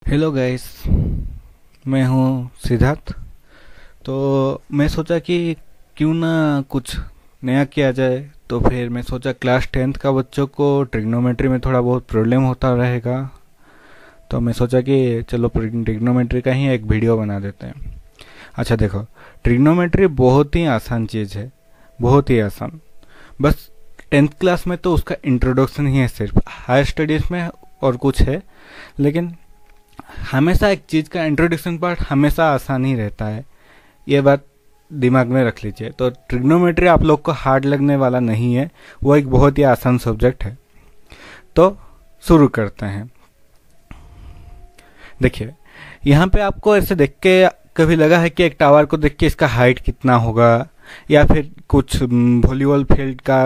Hello guys. मैं हूँ सिद्धार्थ। तो मैं सोचा कि क्यों ना कुछ नया किया जाए। तो फिर मैं सोचा क्लास 10th का बच्चों को ट्रिग्नोमेट्री में थोड़ा बहुत प्रॉब्लम होता रहेगा। तो मैं सोचा कि चलो ट्रिग्नोमेट्री का ही एक वीडियो बना देते हैं। अच्छा देखो, ट्रिग्नोमेट्री बहुत ही आसान चीज़ है, बहुत ही आसान। बस 10th क्लास में तो उसका इंट्रोडक्शन ही है सिर्फ, हायर स्टडीज़ में और कुछ है, लेकिन हमेशा एक चीज़ का इंट्रोडक्शन पार्ट हमेशा आसान ही रहता है। ये बात दिमाग में रख लीजिए। तो ट्रिग्नोमेट्री आप लोग को हार्ड लगने वाला नहीं है, वो एक बहुत ही आसान सब्जेक्ट है। तो शुरू करते हैं। देखिए, यहाँ पे आपको ऐसे देख के कभी लगा है कि एक टावर को देख के इसका हाइट कितना होगा, या फिर कुछ वॉलीबॉल फील्ड का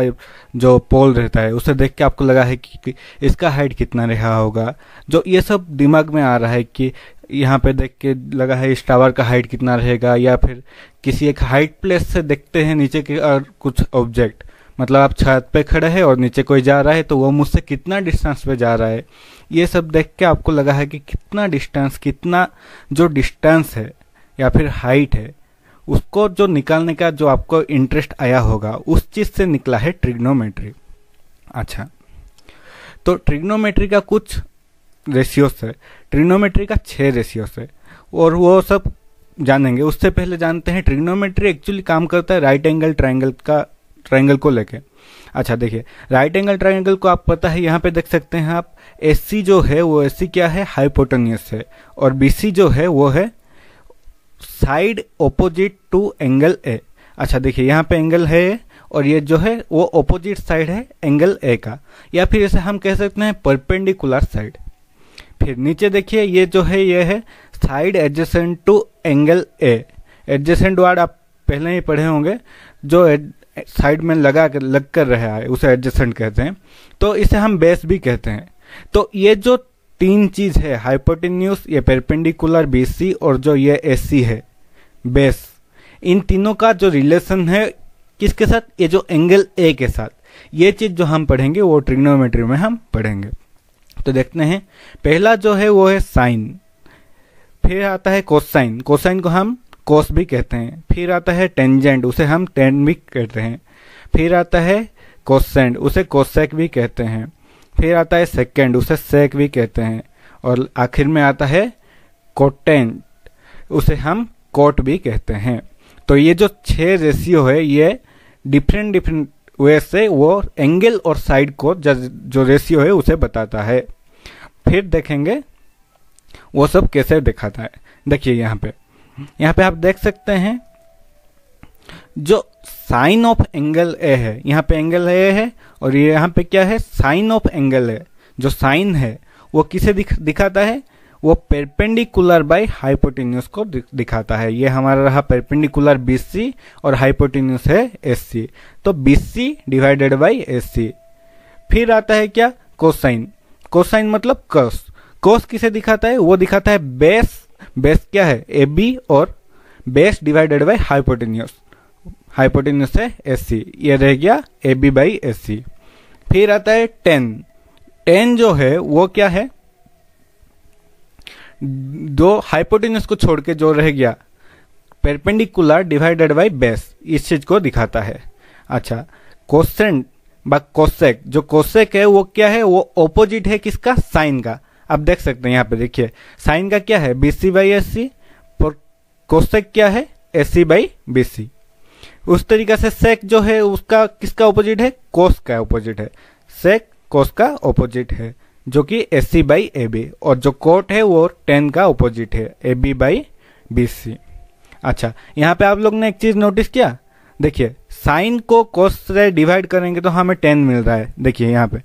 जो पोल रहता है उसे देख के आपको लगा है कि इसका हाइट कितना रहा होगा। जो ये सब दिमाग में आ रहा है कि यहाँ पे देख के लगा है इस टावर का हाइट कितना रहेगा, या फिर किसी एक हाइट प्लेस से देखते हैं नीचे के और कुछ ऑब्जेक्ट, मतलब आप छत पे खड़े हैं और नीचे कोई जा रहा है तो वो मुझसे कितना डिस्टेंस पे जा रहा है, ये सब देख के आपको लगा है कि कितना डिस्टेंस, कितना जो डिस्टेंस है या फिर हाइट है, उसको जो निकालने का जो आपको इंटरेस्ट आया होगा, उस चीज से निकला है ट्रिग्नोमेट्री। अच्छा, तो ट्रिग्नोमेट्री का कुछ रेशियोस है। ट्रिग्नोमेट्री का 6 रेशियोस है और वो सब जानेंगे। उससे पहले जानते हैं ट्रिग्नोमेट्री एक्चुअली काम करता है राइट एंगल ट्रायंगल को लेके। अच्छा देखिए, राइट एंगल ट्रायंगल को आप पता है, यहाँ पे देख सकते हैं आप, एससी जो है वो एससी क्या है, हाइपोटेन्यूस है, और बीसी जो है वो है side opposite to angle A. अच्छा देखिए, यहाँ पे एंगल है और ये जो है वो ओपोजिट साइड है एंगल ए का, या फिर इसे हम कह सकते हैं परपेंडिकुलर साइड। फिर नीचे देखिए, ये जो है ये है side adjacent to angle A. Adjacent word आप पहले ही पढ़े होंगे, जो साइड में लग कर रहा है उसे एडजेसेंट कहते हैं। तो इसे हम बेस भी कहते हैं। तो ये जो तीन चीज है, हाइपोटेन्यूस, ये परपेंडिकुलर बीसी, और जो ये एसी है बेस, इन तीनों का जो रिलेशन है किसके साथ, ये जो एंगल ए के साथ, ये चीज जो हम पढ़ेंगे वो ट्रिग्नोमेट्री में हम पढ़ेंगे। तो देखते हैं, पहला जो है वो है साइन, फिर आता है कोसाइन, कोसाइन को हम कोस भी कहते हैं, फिर आता है टेंजेंट, उसे हम टेन भी कहते हैं, फिर आता है कोसेंट, उसे कोसेक भी कहते हैं, फिर आता है सेकेंड, उसे सेक भी कहते हैं, और आखिर में आता है कोटेंट, उसे हम कोट भी कहते हैं। तो ये जो 6 रेशियो है, ये डिफरेंट वे से वो एंगल और साइड को जो रेशियो है उसे बताता है। फिर देखेंगे वो सब कैसे दिखाता है। देखिए यहाँ पे आप देख सकते हैं, जो साइन ऑफ एंगल ए है, यहाँ पे एंगल ए है और ये यहाँ पे क्या है, साइन ऑफ एंगल है। जो साइन है वो किसे दिखाता है, वो परपेंडिकुलर बाय हाइपोटेन्यूस को दिखाता है। ये हमारा रहा परपेंडिकुलर बीसी और हाइपोटेन्यूस है एससी, तो बीसी डिवाइडेड बाय एससी। फिर आता है क्या, कोसाइन। कोसाइन मतलब कॉस। कॉस किसे दिखाता है, वो दिखाता है बेस। बेस क्या है, ए बी, और base divided by hypotenuse, hypotenuse है एससी, ये रह गया ए बी बाई एससी। फिर आता है टेन। टेन जो है वो क्या है, दो हाइपोटेन्यूस को छोड़ के जो रह गया, परपेंडिकुलर डिवाइडेड बाय बेस, इस चीज को दिखाता है। अच्छा, कोसेंट बा कोसेक, जो कोसेक है वो क्या है, वो ऑपोजिट है किसका, साइन का। आप देख सकते हैं यहाँ पे देखिए, साइन का क्या है, बीसी बाई एससी, और कोसेक क्या है, एससी बाई बीसी। उस तरीके से सेक जो है उसका किसका ऑपोजिट है, कोस का ऑपोजिट है। सेक कोस का ऑपोजिट है, जो कि एससी बाई ए बी, और जो कोट है वो टेन का ऑपोजिट है, A B by B C. अच्छा, यहाँ पे आप लोग ने एक चीज नोटिस किया, देखिए साइन को कोस से डिवाइड करेंगे तो हमें 10 मिल रहा है। देखिए यहाँ पे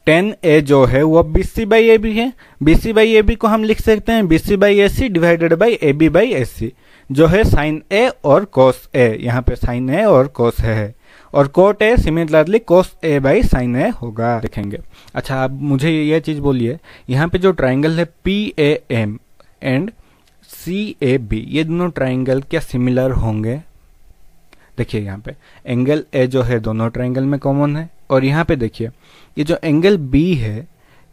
10a जो है वो बीसी बाई ए बी है। बीसी बाई ए बी को हम लिख सकते हैं BC by A C divided by A B by S C, जो है साइन ए और कोस ए। यहाँ पे साइन ए और कोस है, और cot A similarly cos A by sine A होगा, देखेंगे। अच्छा, आप मुझे ये चीज बोलिए, यहाँ पे जो ट्राइंगल है P A M and C A B, ये दोनों ट्राइंगल क्या सिमिलर होंगे? देखिए यहाँ पे एंगल ए जो है दोनों ट्राइंगल में कॉमन है, और यहाँ पे देखिए ये जो एंगल बी है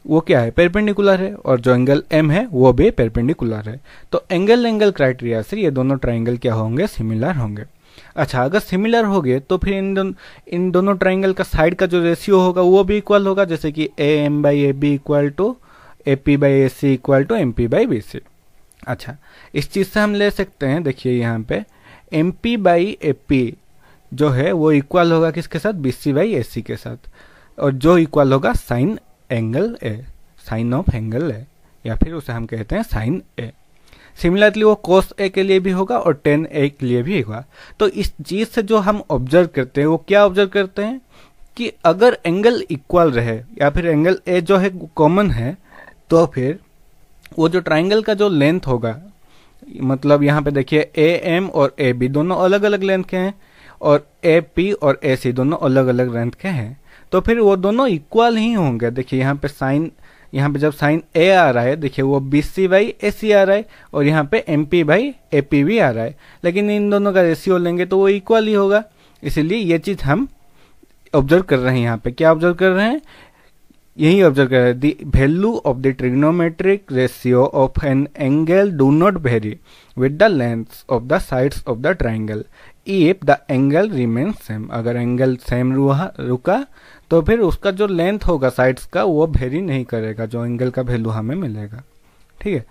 वो क्या है, परपेंडिकुलर है, और जो एंगल एम है वो भी परपेंडिकुलर है। तो एंगल क्राइटेरिया से ये दोनों ट्राइंगल क्या होंगे, सिमिलर होंगे। अच्छा, अगर सिमिलर हो गए तो फिर इन दोनों ट्राइंगल का साइड का जो रेशियो होगा वो भी इक्वल होगा, जैसे कि A M by A B equal to A P by A C equal to M P by B C. अच्छा, इस चीज से हम ले सकते हैं, देखिए यहाँ पे M P by A P जो है वो इक्वल होगा किसके साथ, बी सी बाई ए सी के साथ, और जो इक्वल होगा sine angle A, sine of angle A, या फिर उसे हम कहते हैं साइन ए। सिमिलरली वो कोस ए के लिए भी होगा और टेन ए के लिए भी होगा। तो इस चीज से जो हम ऑब्जर्व करते हैं वो क्या ऑब्जर्व करते हैं कि अगर एंगल इक्वल रहे या फिर एंगल ए जो है कॉमन है, तो फिर वो जो ट्राइंगल का जो लेंथ होगा, मतलब यहाँ पे देखिए ए एम और ए बी दोनों अलग अलग लेंथ के हैं, और ए पी और ए सी दोनों अलग अलग लेंथ के हैं, तो फिर वो दोनों इक्वल ही होंगे। देखिए यहाँ पे साइन, यहाँ पे जब साइन ए आ रहा है, देखिए वो बी सी बाई ए सी आ रहा है, और यहाँ पे M P by A P भी आ रहा है, लेकिन इन दोनों का रेशियो लेंगे तो वो इक्वल ही होगा। इसीलिए ये चीज हम ऑब्जर्व कर रहे हैं। यहाँ पे क्या ऑब्जर्व कर रहे हैं, यही ऑब्जर्व कर रहे हैं, the value of the trigonometric ratio of an angle do not very with the length of the sides of the triangle if the angle remain same. अगर एंगल सेम रुका तो फिर उसका जो लेंथ होगा साइड्स का वो वेरी नहीं करेगा, जो एंगल का वैल्यू हमें मिलेगा। ठीक है,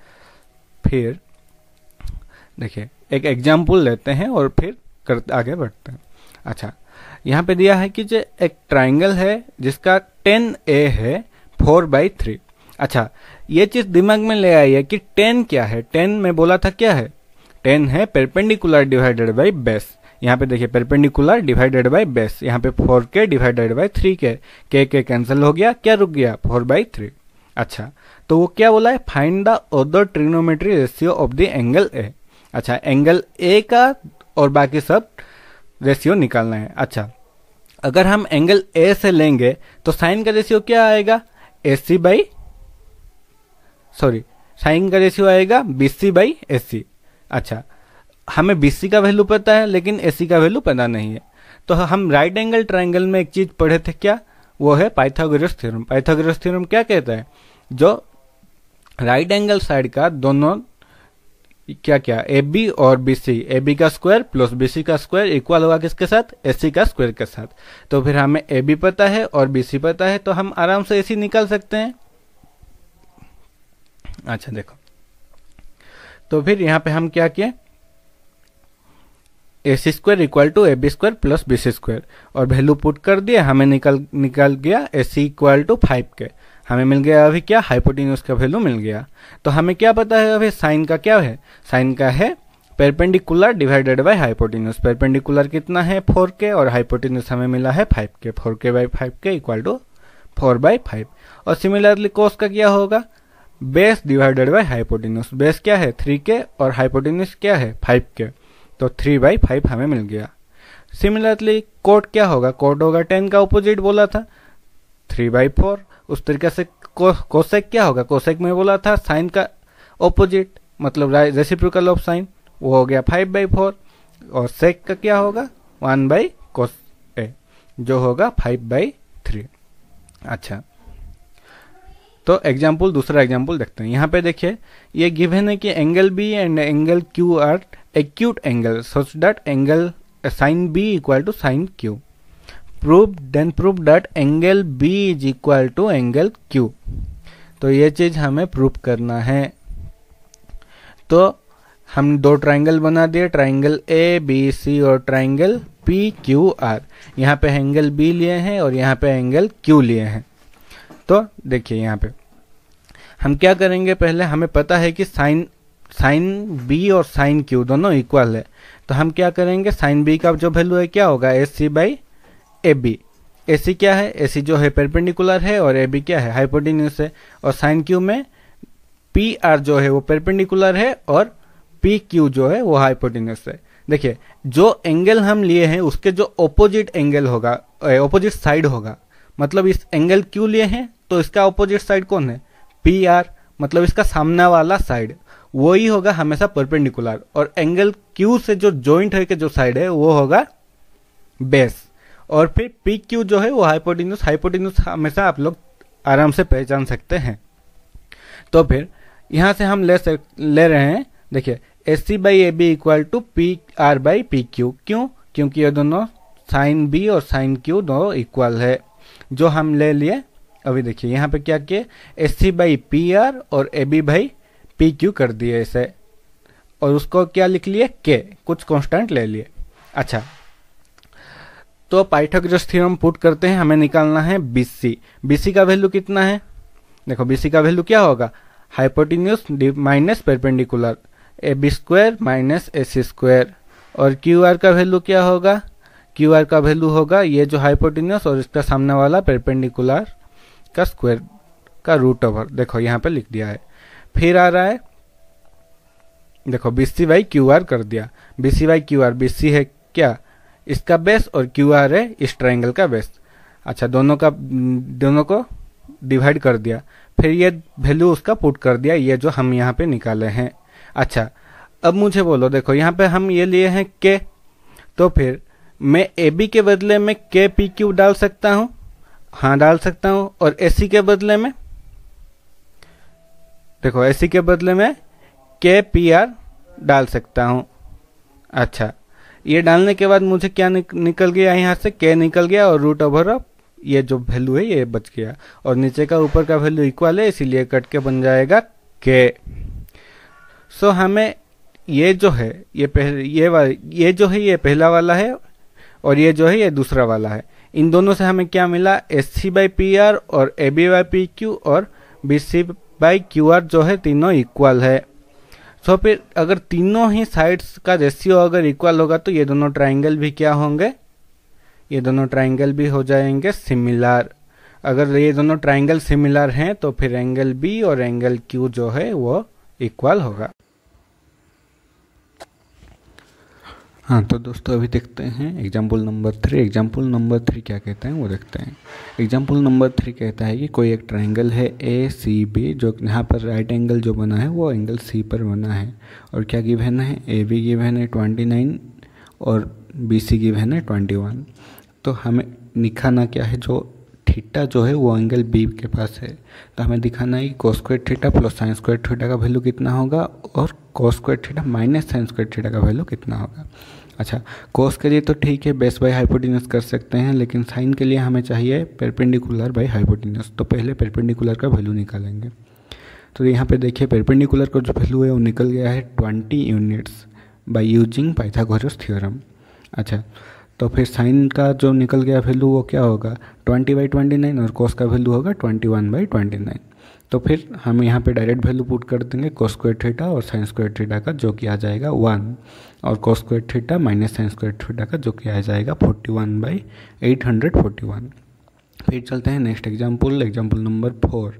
फिर देखिए एक एग्जाम्पल लेते हैं और फिर आगे बढ़ते हैं। अच्छा, यहाँ पे दिया है कि जो एक ट्राइंगल है जिसका 10A है 4/3। अच्छा, ये चीज दिमाग में ले आई है कि 10 क्या है। 10 में बोला था क्या है, 10 है परपेंडिकुलर डिवाइडेड बाई बेस। यहाँ पे देखिए परपेंडिकुलर डिवाइडेड बाई बेस, यहाँ पे 4K डिवाइडेड बाई 3K, के कैंसिल हो गया, क्या रुक गया 4/3। अच्छा, तो वो क्या बोला है, find the other trigonometry ratio of the angle A. अच्छा, एंगल ए का और बाकी सब रेशियो निकालना है। अच्छा, अगर हम एंगल ए से लेंगे तो साइन का रेशियो क्या आएगा, AC बाई, सॉरी साइन का रेशियो आएगा BC बाई AC। अच्छा, हमें BC का वैल्यू पता है लेकिन AC का वैल्यू पता नहीं है, तो हम राइट एंगल ट्राइंगल में एक चीज पढ़े थे, क्या वो है पाइथागोरस थ्योरम। पाइथागोरस थ्योरम क्या कहता है, जो राइट एंगल साइड का दोनों क्या क्या AB और BC, AB का स्क्वायर प्लस BC का स्क्वायर इक्वल होगा किसके साथ, AC का स्क्वायर के साथ। तो फिर हमें AB पता है और BC पता है, तो हम आराम से AC निकाल सकते हैं। अच्छा देखो, तो फिर यहाँ पे हम क्या किए, AC square equal to AB square plus BC square, और वैल्यू पुट कर दिया, हमें निकल गया AC इक्वल टू 5K। हमें मिल गया अभी क्या, हाइपोटेन्यूज का वैल्यू मिल गया। तो हमें क्या पता है अभी, साइन का क्या है, साइन का है perpendicular divided by hypotenuse. Perpendicular कितना है 4K, और हाइपोटेन्यूज हमें मिला है 5K। 4K by 5K equal to 4/5। और सिमिलरली कोस का क्या होगा, base divided by hypotenuse. Base क्या है 3K और हाइपोटेन्यूज क्या है 5K, तो 3/5 हमें मिल गया। सिमिलरली कोट क्या होगा, कोट होगा 10 का ऑपोजिट बोला था 3/4। उस तरीके से कोसेक क्या होगा, कोसेक में बोला था साइन का ऑपोजिट, मतलब रेसिप्रोकल ऑफ साइन, वो हो गया 5/4। और सेक का क्या होगा 1/cos A, जो होगा 5/3। अच्छा, तो एग्जाम्पल, दूसरा एग्जाम्पल देखते हैं। यहाँ पे देखिए ये गिवन है कि angle B and angle Q are acute angle such that angle sine B equal to sine Q। prove that angle B is equal to angle Q। तो ये चीज हमें प्रूव करना है। तो हम दो ट्राइंगल बना दिए, ट्राइंगल ABC और ट्राइंगल PQR। यहाँ पे एंगल B लिए हैं और यहाँ पे एंगल Q लिए हैं। तो देखिए यहाँ पे हम क्या करेंगे, पहले हमें पता है कि साइन B और साइन Q दोनों इक्वल है, तो हम क्या करेंगे, साइन B का जो वैल्यू है क्या होगा AC बाई AB। AC क्या है, AC जो है परपेंडिकुलर है और AB क्या है हाइपोटेन्यूज है। और साइन Q में PR जो है वो परपेंडिकुलर है और PQ जो है वो हाइपोटेन्यूज है। देखिए जो एंगल हम लिए हैं उसके जो ऑपोजिट एंगल होगा, ऑपोजिट साइड होगा, मतलब इस एंगल Q लिए हैं तो इसका ऑपोजिट साइड कौन है PR, मतलब इसका सामना वाला साइड वो ही होगा हमेशा परपेंडिकुलर। और एंगल Q से जो जॉइंट है के जो साइड है वो होगा बेस। और फिर PQ जो है वो हाइपोटेन्यूज। हाइपोटेन्यूज हमेशा आप लोग आराम से पहचान सकते हैं। तो फिर यहाँ से हम ले रहे हैं, देखिए S C by A B equal to P R by P Q. क्यों? क्योंकि ये दोनों साइन बी और साइन क्यू दोनों इक्वल है, जो हम ले लिए। अभी देखिए यहाँ पे क्या किए, S C by P R और A B by P Q कर दिए इसे, और उसको क्या लिख लिए, के, कुछ कांस्टेंट ले लिए। अच्छा, तो पाइथागोरस थ्योरम पुट करते हैं, हमें निकालना है बीसी। बीसी का वैल्यू कितना है, देखो बीसी का वैल्यू क्या होगा, hypotenuse minus perpendicular, A B square minus A C square. और क्यू आर का वैल्यू क्या होगा, क्यू आर का वैल्यू होगा ये जो हाइपोटेन्यूज और इसका सामने वाला परपेंडिकुलर का स्क्वायर का रूट ओवर, देखो यहाँ पे लिख दिया है। फिर आ रहा है, देखो बीसी बाई क्यू आर कर दिया, BC by Q are, BC है क्या, इसका बेस, और क्यू आर है इस ट्राइंगल का बेस। अच्छा, दोनों को डिवाइड कर दिया, फिर ये वैल्यू उसका पुट कर दिया, ये जो हम यहाँ पे निकाले हैं। अच्छा, अब मुझे बोलो, देखो यहाँ पे हम ये लिए हैं के, तो फिर मैं ए बी के बदले में के पी क्यू डाल सकता हूँ, हाँ डाल सकता हूँ। और ए सी के बदले में, देखो ए सी के बदले में के पी आर डाल सकता हूँ। अच्छा, ये डालने के बाद मुझे क्या निकल गया, यहाँ से के निकल गया, और रूट ओवर ऑफ ये जो वैल्यू है ये बच गया, और नीचे का ऊपर का वैल्यू इक्वल है, इसीलिए कट के बन जाएगा के। सो हमें ये जो है ये जो है ये पहला वाला है, और ये जो है ये दूसरा वाला है। इन दोनों से हमें क्या मिला, S C by P R और A B by P Q और B C by Q R जो है तीनों इक्वल है। सो फिर अगर तीनों ही साइड्स का रेशियो अगर इक्वल होगा तो ये दोनों ट्राइंगल भी क्या होंगे, ये दोनों ट्राइंगल भी हो जाएंगे सिमिलर। अगर ये दोनों ट्राइंगल सिमिलर हैं तो फिर एंगल बी और एंगल क्यू जो है वो इक्वल होगा। हाँ, तो दोस्तों अभी देखते हैं एग्जाम्पल नंबर 3। एग्जाम्पल नंबर 3 क्या कहता है वो देखते हैं। एग्जाम्पल नंबर 3 कहता है कि कोई एक ट्राइंगल है ए सी बी, जो यहाँ पर राइट एंगल जो बना है वो एंगल सी पर बना है, और क्या गिवन है, ए बी गिवन है 29 और बी सी गिवन है 21। तो हमें दिखाना क्या है, जो थीटा जो है वो एंगल बी के पास है, तो हमें दिखाना है कि cos square theta plus sine square theta का वैल्यू कितना होगा, और cos square theta minus sine square theta का वैल्यू कितना होगा। अच्छा, कोस के लिए तो ठीक है बेस बाई हाइपोटेन्यूज कर सकते हैं, लेकिन साइन के लिए हमें चाहिए परपेंडिकुलर बाई हाइपोटेन्यूज। तो पहले परपेंडिकुलर का वैल्यू निकालेंगे। तो यहाँ पे देखिए परपेंडिकुलर का जो वैल्यू है वो निकल गया है 20 units by using Pythagoras theorem. अच्छा, तो फिर साइन का जो निकल गया वैल्यू वो क्या होगा, 20/29, और कोस का वैल्यू होगा 21/29। तो फिर हम यहाँ पे डायरेक्ट वैल्यू पुट कर देंगे कोस स्क्वायर थीटा और साइन स्क्वायर थीटा का, जो कि आ जाएगा 1, और cos square theta minus sine square theta का, जो कि आ जाएगा 41/841। फिर चलते हैं नेक्स्ट एग्जाम्पल, एग्जाम्पल नंबर 4।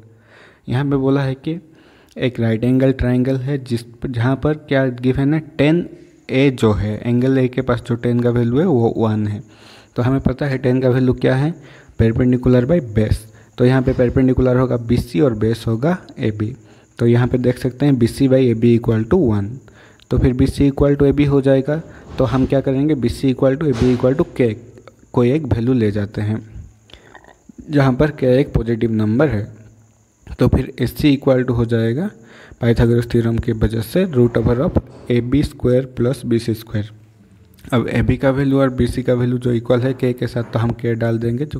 यहाँ पे बोला है कि एक राइट एंगल ट्राइंगल है जहाँ पर क्या गिवन है, 10 ए जो है एंगल ए के पास जो 10 का वैल्यू है वो 1 है। तो हमें पता है 10 का वैल्यू क्या है, परपेंडिकुलर बाई बेस। तो यहाँ पे परपेंडिकुलर होगा बी सी और बेस होगा ए बी। तो यहाँ पे देख सकते हैं B C by A B equal to 1। तो फिर B C equal to A B हो जाएगा। तो हम क्या करेंगे, B C equal to A B equal to K, कोई एक वैल्यू ले जाते हैं जहाँ पर के एक पॉजिटिव नंबर है। तो फिर एस सी इक्वल टू हो जाएगा पाइथागोरस थ्योरम की वजह से root over of A B square plus B C square. अब ए बी का वैल्यू और बी सी का वैल्यू जो इक्वल है के साथ, तो हम के डाल देंगे जो,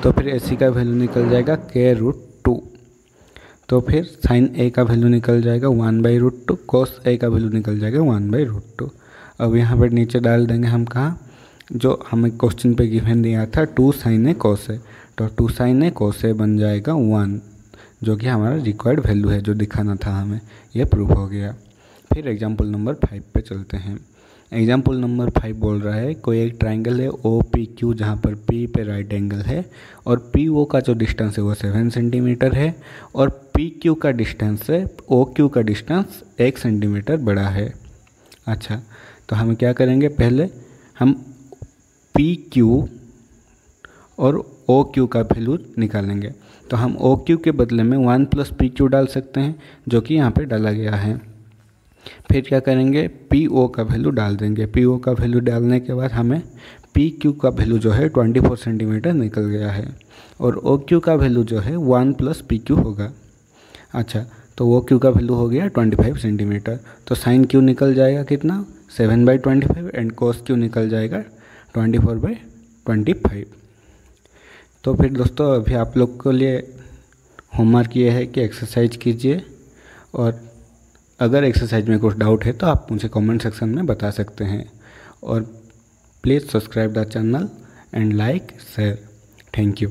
तो फिर ए सी का वैल्यू निकल जाएगा के रूट 2। तो फिर साइन ए का वैल्यू निकल जाएगा 1/√2, कोस ए का वैल्यू निकल जाएगा 1/√2। अब यहाँ पर नीचे डाल देंगे हम कहाँ, जो हमें क्वेश्चन पे गिवन दिया था 2 साइन ए कोस ए, तो 2 साइन ए कोस ए बन जाएगा 1, जो कि हमारा रिक्वायर्ड वैल्यू है जो दिखाना था हमें, यह प्रूफ हो गया। फिर एग्जाम्पल नंबर 5 पे चलते हैं। एग्जाम्पल नंबर 5 बोल रहा है कोई एक ट्राइंगल है ओ पी क्यू, जहाँ पर पी पे राइट एंगल है और पी ओ का जो डिस्टेंस है वो 7 सेंटीमीटर है, और पी क्यू का डिस्टेंस है ओ क्यू का डिस्टेंस 1 सेंटीमीटर बड़ा है। अच्छा, तो हम क्या करेंगे, पहले हम पी क्यू और ओ क्यू का वैल्यू निकालेंगे। तो हम ओ क्यू के बदले में 1 + पी क्यू डाल सकते हैं, जो कि यहाँ पे डाला गया है। फिर क्या करेंगे, पी ओ का वैल्यू डाल देंगे। पी ओ का वैल्यू डालने के बाद हमें P पी क्यू का वैल्यू जो है 24 सेंटीमीटर निकल गया है और ओ क्यू का वैल्यू जो है 1 प्लस पी क्यू होगा। अच्छा, तो ओ क्यू का वैल्यू हो गया 25 सेंटीमीटर, तो साइन क्यू निकल जाएगा कितना 7/25 एंड कोस क्यू निकल जाएगा 24/25। तो फिर दोस्तों अभी आप लोग के लिए होमवर्क ये है कि एक्सरसाइज कीजिए, और अगर एक्सरसाइज में कुछ डाउट है तो आप मुझे कमेंट सेक्शन में बता सकते हैं, और please subscribe the channel and like share. Thank you.